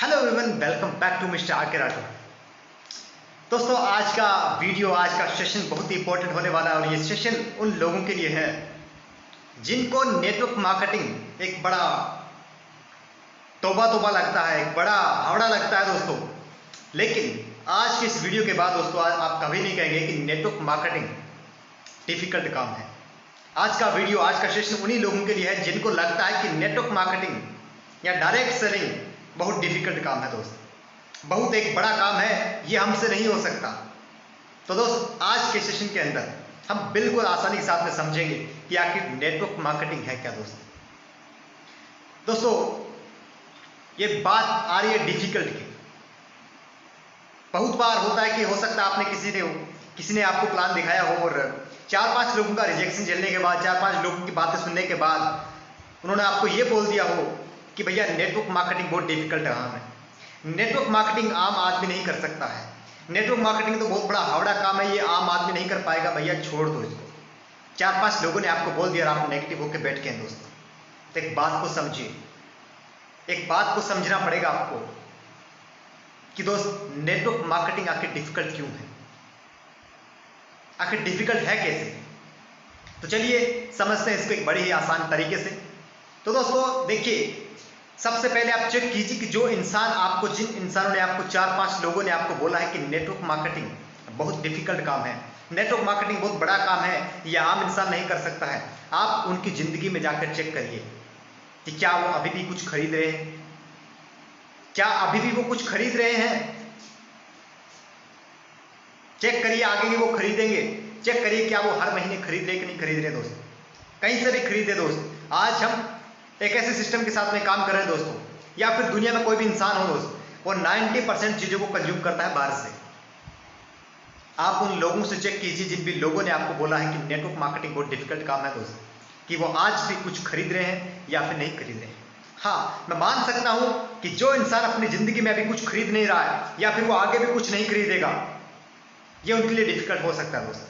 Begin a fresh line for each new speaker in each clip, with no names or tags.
Hello everyone, welcome back to mister R K Rathore. दोस्तों, आज का सेशन बहुत ही इंपॉर्टेंट होने वाला है और ये सेशन उन लोगों के लिए है जिनको नेटवर्क मार्केटिंग एक बड़ा तोबा तोबा लगता है, एक बड़ा हावड़ा लगता है दोस्तों। लेकिन आज की इस वीडियो के बाद दोस्तों आज आप कभी नहीं कहेंगे कि नेटवर्क मार्केटिंग डिफिकल्ट काम है। आज का वीडियो, आज का सेशन उन्हीं लोगों के लिए है जिनको लगता है कि नेटवर्क मार्केटिंग या डायरेक्ट सेलिंग बहुत डिफिकल्ट काम है दोस्त, बहुत एक बड़ा काम है, ये हमसे नहीं हो सकता। तो दोस्त, आज के सेशन के अंदर हम बिल्कुल आसानी के साथ में समझेंगे कि आखिर नेटवर्क मार्केटिंग है क्या दोस्तों, ये बात आ रही है डिफिकल्ट की। बहुत बार होता है कि हो सकता है आपने किसी ने आपको प्लान दिखाया हो और 4-5 लोगों का रिजेक्शन झेलने के बाद, 4-5 लोगों की बातें सुनने के बाद उन्होंने आपको ये बोल दिया हो कि भैया नेटवर्क मार्केटिंग बहुत डिफिकल्ट काम है, नेटवर्क मार्केटिंग आम आदमी नहीं कर सकता है, नेटवर्क मार्केटिंग तो बहुत बड़ा हावड़ा काम है, ये आम आदमी नहीं कर पाएगा, भैया छोड़ दो इसको। 4-5 लोगों ने आपको बोल दिया और आप नेगेटिव होकर बैठ गए दोस्तों। तो एक बात को समझिए, एक बात को समझना पड़ेगा आपको कि दोस्त, नेटवर्क मार्केटिंग आखिर डिफिकल्ट क्यों है, आखिर डिफिकल्ट है कैसे। तो चलिए समझते हैं इसको एक बड़े ही आसान तरीके से। तो दोस्तों देखिए, सबसे पहले आप चेक कीजिए कि जिन इंसानों ने आपको 4-5 लोगों ने आपको बोला है कि नेटवर्क मार्केटिंग बहुत डिफिकल्ट काम है, नेटवर्क मार्केटिंग बहुत बड़ा काम है, यह आम इंसान नहीं कर सकता है, आप उनकी जिंदगी में जाकर चेक करिए कि क्या वो अभी भी कुछ खरीद रहे हैं, क्या अभी भी वो कुछ खरीद रहे हैं। चेक करिए आगे भी वो खरीदेंगे, चेक करिए क्या वो हर महीने खरीद रहे कि नहीं खरीद रहे दोस्त, कहीं से भी खरीदे दोस्त। आज हम एक ऐसे सिस्टम के साथ में काम कर रहे हैं दोस्तों, या फिर दुनिया में कोई भी इंसान हो दोस्त, वो 90% चीजों को कंज्यूम करता है बाहर से। आप उन लोगों से चेक कीजिए जिन भी लोगों ने आपको बोला है कि नेटवर्क मार्केटिंग बहुत डिफिकल्ट काम है दोस्त, कि वो आज भी कुछ खरीद रहे हैं या फिर नहीं खरीद रहे हैं। हाँ, मैं मान सकता हूं कि जो इंसान अपनी जिंदगी में अभी कुछ खरीद नहीं रहा है या फिर वो आगे भी कुछ नहीं खरीदेगा, ये उनके लिए डिफिकल्ट हो सकता है दोस्त,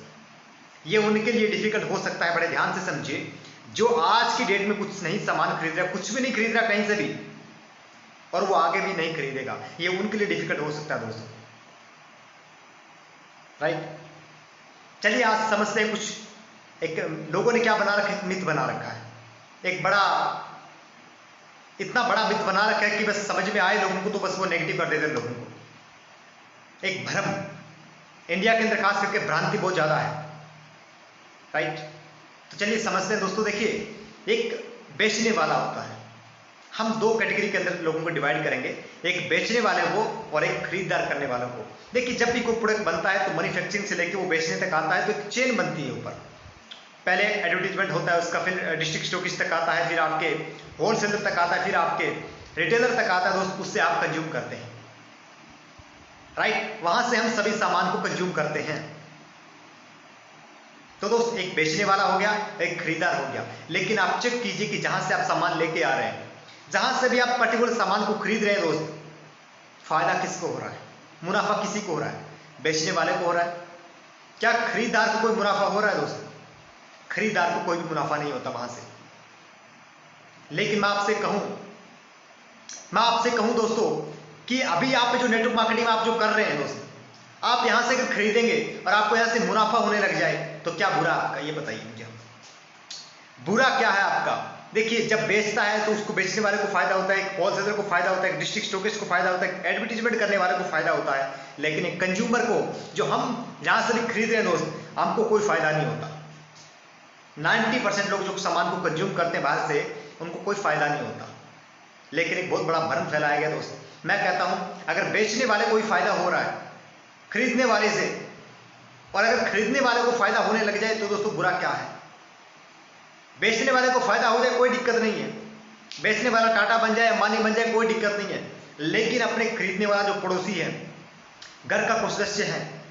ये उनके लिए डिफिकल्ट हो सकता है। बड़े ध्यान से समझिए, जो आज की डेट में कुछ नहीं सामान खरीद रहा, कुछ भी नहीं खरीद रहा कहीं से भी, और वो आगे भी नहीं खरीदेगा, ये उनके लिए डिफिकल्ट हो सकता है दोस्तों, राइट। चलिए आज समझते हैं कुछ एक लोगों ने क्या बना रखा है, मिथ बना रखा है, एक बड़ा इतना बड़ा मिथ बना रखा है कि बस समझ में आए लोगों को तो बस वो नेगेटिव कर देते हैं लोगों को। एक भ्रम, इंडिया के अंदर खास करके भ्रांति बहुत ज्यादा है, राइट। तो चलिए समझते हैं दोस्तों। देखिए, एक बेचने वाला होता है, हम 2 कैटेगरी के अंदर लोगों को डिवाइड करेंगे, एक बेचने वाले को और एक खरीदार करने वालों को। देखिए, जब भी कोई प्रोडक्ट बनता है तो मैन्युफैक्चरिंग से लेकर वो बेचने तक आता है तो एक चेन बनती है। ऊपर पहले एडवर्टीजमेंट होता है उसका, फिर डिस्ट्रिक्ट स्टोकिस्ट तक आता है, फिर आपके होलसेलर तक आता है, फिर आपके रिटेलर तक आता है दोस्त, उससे आप कंज्यूम करते हैं, राइट। वहां से हम सभी सामान को कंज्यूम करते हैं। तो दोस्त, एक बेचने वाला हो गया, एक खरीदार हो गया। लेकिन आप चेक कीजिए कि जहां से आप सामान लेके आ रहे हैं, जहां से भी आप पर्टिकुलर सामान को खरीद रहे हैं दोस्त, फायदा किसको हो रहा है, मुनाफा किसी को हो रहा है, बेचने वाले को हो रहा है। क्या खरीदार को कोई मुनाफा हो रहा है दोस्त? खरीदार को कोई भी मुनाफा नहीं होता वहां से। लेकिन मैं आपसे कहूं दोस्तों कि अभी आप जो नेटवर्क मार्केटिंग आप जो कर रहे हैं दोस्त, आप यहां से अगर खरीदेंगे और आपको यहां से मुनाफा होने लग जाए तो क्या बुरा आपका, ये बताइए मुझे, बुरा क्या है आपका? देखिए, जब बेचता है तो उसको बेचने वाले को फायदा होता है, एक होलसेलर को फायदा होता है, एक डिस्ट्रिक्ट स्टोकिस्ट को फायदा होता है, एडवर्टीजमेंट करने वाले को फायदा होता है। लेकिन एक कंज्यूमर को, जो हम जहां से भी खरीद रहे हैं दोस्त, हमको कोई फायदा नहीं होता। 90% लोग जो सामान को कंज्यूम करते हैं बाहर से, उनको कोई फायदा नहीं होता। लेकिन एक बहुत बड़ा भ्रम फैलाया गया दोस्त। मैं कहता हूं, अगर बेचने वाले को ही फायदा हो रहा है खरीदने वाले से, और अगर खरीदने वाले को फायदा होने लग जाए तो दोस्तों बुरा क्या है? बेचने वाले को फायदा हो जाए कोई दिक्कत नहीं है, बेचने वाला टाटा बन जाए, अंबानी बन जाए, कोई दिक्कत नहीं है। लेकिन अपने खरीदने वाला जो पड़ोसी है, घर का कोई सदस्य है,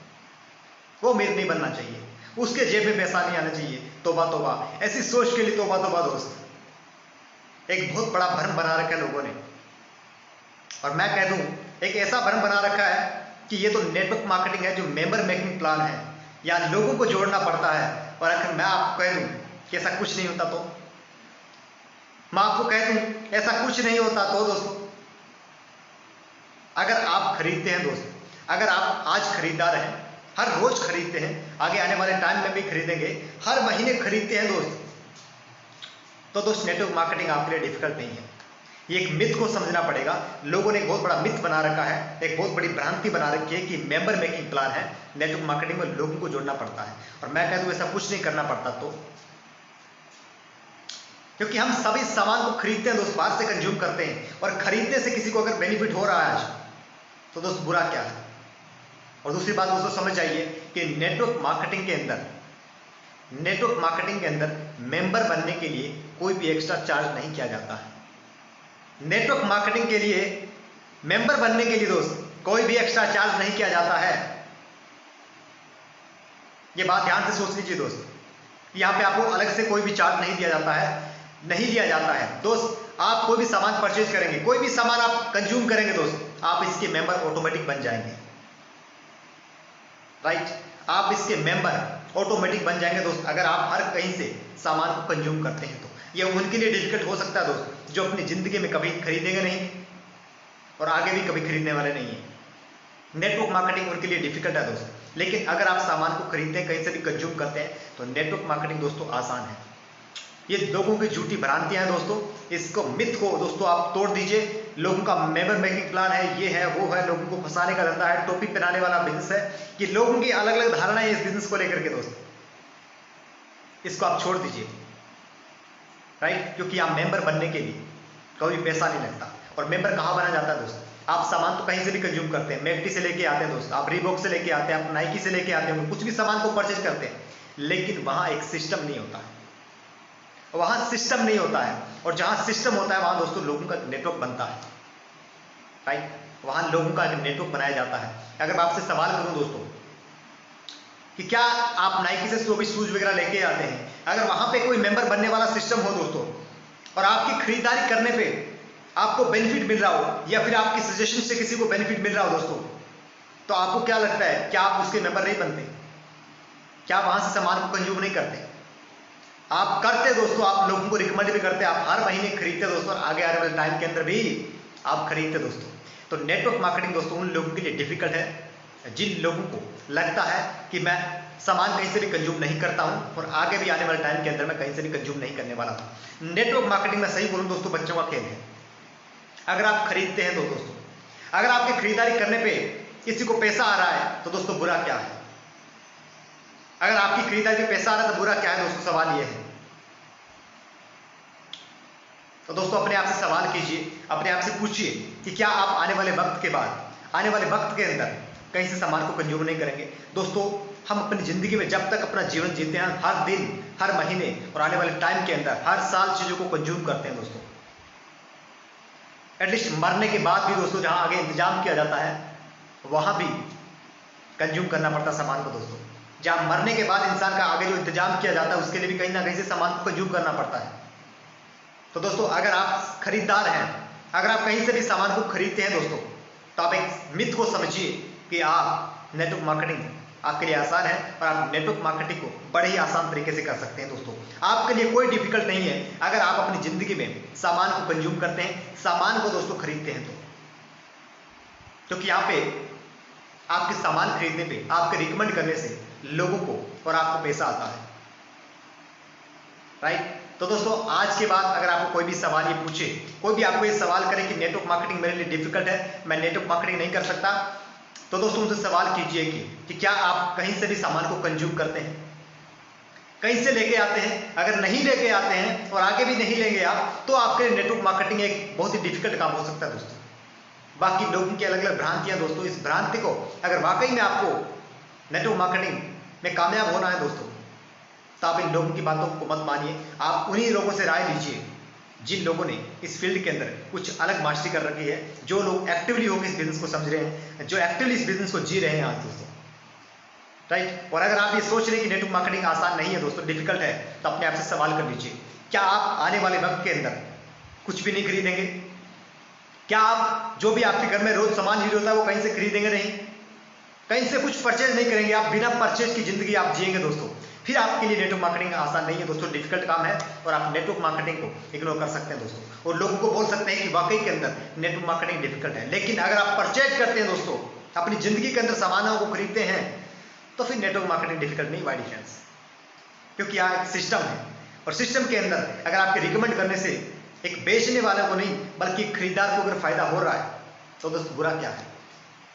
वो अमीर नहीं बनना चाहिए, उसके जेब में पैसा नहीं आना चाहिए। तौबा तौबा, ऐसी सोच के लिए तौबा तौबा दोस्त। एक बहुत बड़ा भ्रम बना रखा है लोगों ने, और मैं कह दूं एक ऐसा भ्रम बना रखा है कि ये तो नेटवर्क मार्केटिंग है, जो मेंबर मेकिंग प्लान है, या लोगों को जोड़ना पड़ता है। और अगर मैं आपको कह दूं कि ऐसा कुछ नहीं होता, तो मैं आपको कह दूं ऐसा कुछ नहीं होता तो दोस्तों, अगर आप खरीदते हैं दोस्त, अगर आप आज खरीदार हैं, हर रोज खरीदते हैं, आगे आने वाले टाइम में भी खरीदेंगे, हर महीने खरीदते हैं दोस्त, तो दोस्त नेटवर्क मार्केटिंग आपके लिए डिफिकल्ट नहीं है। ये एक मिथ को समझना पड़ेगा। लोगों ने एक बहुत बड़ा मिथ बना रखा है, एक बहुत बड़ी भ्रांति बना रखी है कि मेंबर मेकिंग प्लान है, नेटवर्क मार्केटिंग में लोगों को जोड़ना पड़ता है। और मैं कह दूं ऐसा कुछ नहीं करना पड़ता, तो क्योंकि हम सभी सामान को खरीदते हैं दोस्त, बाहर से कंज्यूम करते हैं, और खरीदने से किसी को अगर बेनिफिट हो रहा है आज, तो दोस्त बुरा क्या है। और दूसरी बात दोस्तों समझ जाइए कि नेटवर्क मार्केटिंग के अंदर मेंबर बनने के लिए कोई भी एक्स्ट्रा चार्ज नहीं किया जाता है। नेटवर्क मार्केटिंग के लिए मेंबर बनने के लिए दोस्त कोई भी एक्स्ट्रा चार्ज नहीं किया जाता है। ये बात ध्यान से सोच लीजिए दोस्त, यहां पे आपको अलग से कोई भी चार्ज नहीं लिया जाता है दोस्त। आप कोई भी सामान परचेज करेंगे, कोई भी सामान आप कंज्यूम करेंगे दोस्त, आप इसके मेंबर ऑटोमेटिक बन जाएंगे, राइट। आप इसके मेंबर ऑटोमेटिक बन जाएंगे दोस्त, अगर आप हर कहीं से सामान को कंज्यूम करते हैं। तो ये उनके लिए डिफिकल्ट हो सकता है दोस्त, जो अपनी जिंदगी में कभी खरीदेंगे नहीं और आगे भी कभी खरीदने वाले नहीं है। नेटवर्क मार्केटिंग उनके लिए डिफिकल्ट है दोस्त, लेकिन अगर आप सामान को खरीदते हैं, कहीं से भी कंज्यूम करते हैं, तो नेटवर्क मार्केटिंग दोस्तों आसान है। ये लोगों की झूठी भ्रांतियां हैं दोस्तों, इसको मिथ को दोस्तों आप तोड़ दीजिए। लोगों का मेंबर मेकिंग प्लान है, ये है वो है, लोगों को फंसाने का धंधा है, टोपी पहनाने वाला बिजनेस है, कि लोगों की अलग अलग धारणा है इस बिजनेस को लेकर के दोस्त, इसको आप छोड़ दीजिए, राइट। क्योंकि आप मेंबर बनने के लिए कोई पैसा नहीं लगता। और मेंबर कहां बना जाता है दोस्त, आप सामान तो कहीं से भी कंज्यूम करते हैं, मैकडी से लेके आते हैं दोस्त, आप रीबॉक से लेके आते हैं, आप नाइकी से लेके आते हैं, कुछ भी सामान को परचेज करते हैं, लेकिन वहां एक सिस्टम नहीं होता है, और जहां सिस्टम होता है वहां दोस्तों लोगों का नेटवर्क बनता है, राइट। वहां लोगों का नेटवर्क बनाया जाता है। अगर मैं आपसे सवाल करूं दोस्तों कि क्या आप नाइकी से शूज वगैरह लेके आते हैं, अगर वहां पे कोई मेंबर बनने वाला सिस्टम हो दोस्तों, और आपकी खरीदारी करने पे आपको बेनिफिट मिल रहा हो, या फिर आपकी सजेशन से किसी को बेनिफिट मिल रहा हो दोस्तों, तो आपको क्या लगता है, क्या आप उसके मेंबर नहीं बनते? क्या वहां से सामान को कंज्यूम नहीं करते? आप करते दोस्तों, आप लोगों को रिकमेंड भी करते, आप हर महीने खरीदते दोस्तों, और आगे आने वाले टाइम के अंदर भी आप खरीदते दोस्तों। तो नेटवर्क मार्केटिंग दोस्तों उन लोगों के लिए डिफिकल्ट है जिन लोगों को लगता है कि मैं सामान कहीं से भी कंज्यूम नहीं करता हूं, और आगे भी आने वाले टाइम के अंदर मैं कहीं से भी कंज्यूम नहीं करने वाला हूं। नेटवर्क मार्केटिंग में सही बोलूं दोस्तों, बच्चों का खेल है। अगर आप खरीदते हैं तो दोस्तों, अगर आपकी खरीदारी करने पे किसी को पैसा आ रहा है, तो दोस्तों बुरा क्या है? अगर आपकी खरीदारी पे पैसा आ रहा है तो बुरा क्या है दोस्तों? सवाल ये है। तो दोस्तों अपने आप से सवाल कीजिए, अपने आप से पूछिए कि क्या आप आने वाले वक्त के अंदर कहीं से सामान को कंज्यूम नहीं करेंगे। दोस्तों हम अपनी जिंदगी में जब तक अपना जीवन जीते हैं, हर दिन, हर महीने और आने वाले टाइम के अंदर हर साल चीजों को कंज्यूम करते हैं दोस्तों। एटलीस्ट मरने के बाद भी दोस्तों जहां आगे इंतजाम किया जाता है, वहां भी कंज्यूम करना पड़ता है सामान को दोस्तों। जहां मरने के बाद इंसान का आगे जो इंतजाम किया जाता है, उसके लिए भी कहीं ना कहीं से सामान को कंज्यूम करना पड़ता है। तो दोस्तों अगर आप खरीदार हैं, अगर आप कहीं से भी सामान को खरीदते हैं दोस्तों, तो आप एक मिथ को समझिए कि आप नेटवर्क मार्केटिंग आपके लिए आसान है, और आप नेटवर्क मार्केटिंग को बड़े ही आसान तरीके से कर सकते हैं दोस्तों। आपके लिए कोई डिफिकल्ट नहीं है अगर आप अपनी जिंदगी में सामान को कंज्यूम करते हैं, सामान को दोस्तों खरीदते हैं तो। क्योंकि यहाँ पे आपके सामान खरीदने पे, आपके रिकमेंड करने से लोगों को और आपको पैसा आता है, राइट। तो दोस्तों आज के बाद अगर आपको कोई भी सवाल ये पूछे, कोई भी आपको ये सवाल करे कि नेटवर्क मार्केटिंग मेरे लिए डिफिकल्ट है, मैं नेटवर्क मार्केटिंग नहीं कर सकता, तो दोस्तों उनसे सवाल कीजिए कि क्या आप कहीं से भी सामान को कंज्यूम करते हैं, कहीं से लेके आते हैं? अगर नहीं लेके आते हैं और आगे भी नहीं लेंगे आप, तो आपके लिए नेटवर्क मार्केटिंग एक बहुत ही डिफिकल्ट काम हो सकता है दोस्तों। बाकी लोगों की अलग अलग भ्रांतियां दोस्तों, इस भ्रांति को अगर वाकई में आपको नेटवर्क मार्केटिंग में कामयाब होना है दोस्तों, तो आप इन लोगों की बातों को मत मानिए। आप उन्हीं लोगों से राय लीजिए जिन लोगों ने इस फील्ड के अंदर कुछ अलग मास्टरी कर रखी है, जो लोग एक्टिवली होकर इस बिजनेस को समझ रहे हैं, जो एक्टिवली इस बिजनेस को जी रहे हैं आज दोस्तों, राइट। और अगर आप ये सोच रहे हैं कि नेटवर्क मार्केटिंग आसान नहीं है दोस्तों, डिफिकल्ट है, तो अपने आप से सवाल कर लीजिए, क्या आप आने वाले वक्त के अंदर कुछ भी नहीं खरीदेंगे? क्या आप जो भी आपके घर में रोज सामान यूज होता है वो कहीं से खरीदेंगे नहीं? कहीं से कुछ परचेज नहीं करेंगे? आप बिना परचेज की जिंदगी आप जिएंगे दोस्तों। फिर आपके लिए नेटवर्क मार्केटिंग आसान नहीं है दोस्तों, डिफिकल्ट काम है और आप नेटवर्क मार्केटिंग को इग्नोर कर सकते हैं दोस्तों, और लोगों को बोल सकते हैं कि वाकई के अंदर नेटवर्क मार्केटिंग डिफिकल्ट है। लेकिन अगर आप परचेज करते हैं दोस्तों, अपनी जिंदगी के अंदर सामानों को खरीदते हैं, तो फिर नेटवर्क मार्केटिंग डिफिकल्ट नहीं, वाई डिफरेंस, क्योंकि यहाँ एक सिस्टम है, और सिस्टम के अंदर अगर आपके रिकमेंड करने से एक बेचने वाले को नहीं बल्कि खरीदार को अगर फायदा हो रहा है तो दोस्तों बुरा क्या है।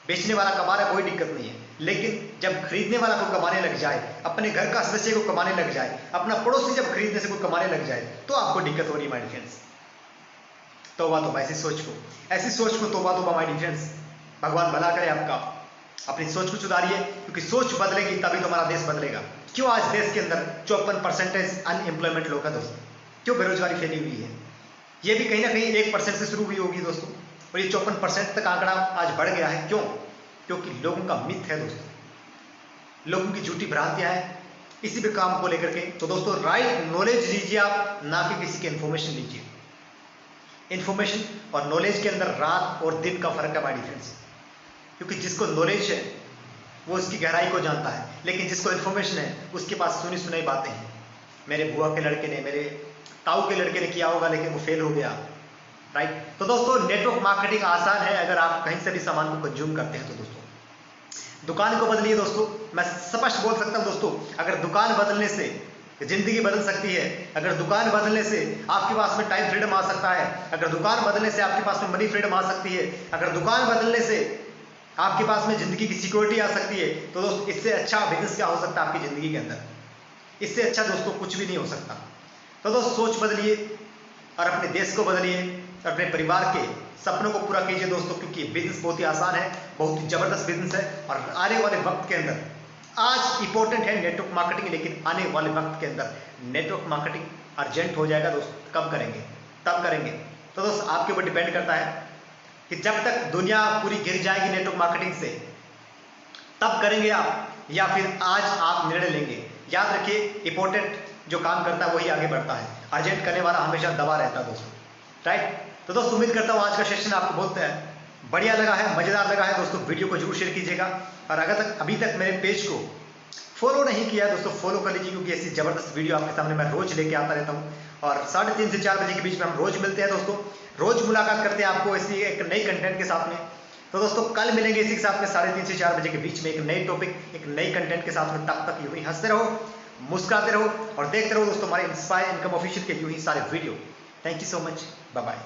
बेचने वाला कमा रहा है, कोई दिक्कत नहीं है, लेकिन जब खरीदने वाला को कमाने लग जाए, अपने घर का सदस्य को कमाने लग जाए, अपना पड़ोसी जब खरीदने से कोई कमाने लग जाए, तो आपको दिक्कत हो रही है माय डिफरेंस। तौबा तौबा, ऐसी सोच को तौबा तौबा माय डिफरेंस। भगवान भला करे आपका, अपनी सोच को सुधारिए, क्योंकि सोच बदलेगी तभी तो हमारा देश बदलेगा। क्यों आज देश के अंदर 54% अनएम्प्लॉयमेंट लोग है दोस्तों, क्यों बेरोजगारी फैली हुई है। ये भी कहीं ना कहीं 1% से शुरू हुई होगी दोस्तों, और ये 54% तक आंकड़ा आज बढ़ गया है। क्यों? क्योंकि लोगों का मिथ है दोस्तों, लोगों की झूठी भ्रांतियां हैं इसी पे काम को लेकर के। तो दोस्तों राइट नॉलेज लीजिए आप, ना कि किसी की इन्फॉर्मेशन लीजिए। इन्फॉर्मेशन और नॉलेज के अंदर रात और दिन का फर्क है माय डिफरेंस, क्योंकि जिसको नॉलेज है वो उसकी गहराई को जानता है, लेकिन जिसको इन्फॉर्मेशन है उसके पास सुनी सुनाई बातें हैं। मेरे बुआ के लड़के ने, मेरे ताऊ के लड़के ने किया होगा लेकिन वो फेल हो गया, राइट। तो दोस्तों नेटवर्क मार्केटिंग आसान है अगर आप कहीं से भी सामान को कंज्यूम करते हैं। तो दोस्तों दुकान को बदलिए दोस्तों, मैं स्पष्ट बोल सकता हूं दोस्तों, अगर दुकान बदलने से जिंदगी बदल सकती है, अगर दुकान बदलने से आपके पास में टाइम फ्रीडम आ सकता है, अगर दुकान बदलने से आपके पास में मनी फ्रीडम आ सकती है, अगर दुकान बदलने से आपके पास में जिंदगी की सिक्योरिटी आ सकती है, तो दोस्तों इससे अच्छा बिजनेस क्या हो सकता है आपकी जिंदगी के अंदर। इससे अच्छा दोस्तों कुछ भी नहीं हो सकता। तो दोस्तों सोच बदलिए और अपने देश को बदलिए, अपने परिवार के सपनों को पूरा कीजिए दोस्तों, क्योंकि बिजनेस बहुत ही आसान है, बहुत ही जबरदस्त बिजनेस है। और आने वाले वक्त के अंदर, आज इंपॉर्टेंट है नेटवर्क मार्केटिंग, लेकिन आने वाले वक्त के अंदर नेटवर्क मार्केटिंग अर्जेंट हो जाएगा दोस्तों। कब करेंगे? तब करेंगे। तो दोस्तों आपके ऊपर डिपेंड करता है कि जब तक दुनिया पूरी गिर जाएगी नेटवर्क मार्केटिंग से, तब करेंगे आप, या फिर आज आप निर्णय लेंगे। याद रखिए इंपॉर्टेंट जो काम करता है वही आगे बढ़ता है, अर्जेंट करने वाला हमेशा दबा रहता है दोस्तों, राइट। तो दोस्तों उम्मीद करता हूँ आज का सेशन आपको बहुत बढ़िया लगा है, मजेदार लगा है दोस्तों। वीडियो को जरूर शेयर कीजिएगा, और अगर अभी तक मेरे पेज को फॉलो नहीं किया दोस्तों फॉलो कर लीजिए, क्योंकि ऐसी जबरदस्त वीडियो आपके सामने मैं रोज लेके आता रहता हूँ। और 3:30 से 4 बजे के बीच में हम रोज मिलते हैं दोस्तों, रोज मुलाकात करते हैं आपको ऐसी एक नई कंटेंट के साथ में। तो दोस्तों कल मिलेंगे इसी के साथ में 3:30 से 4 बजे के बीच में एक नई टॉपिक, एक नई कंटेंट के साथ में। तब तक यूं ही हंसते रहो, मुस्कुराते रहो और देखते रहो दोस्तों हमारे इंस्पायर इनकम ऑफिशियल के यूं ही सारे video. Thank you so much, bye bye.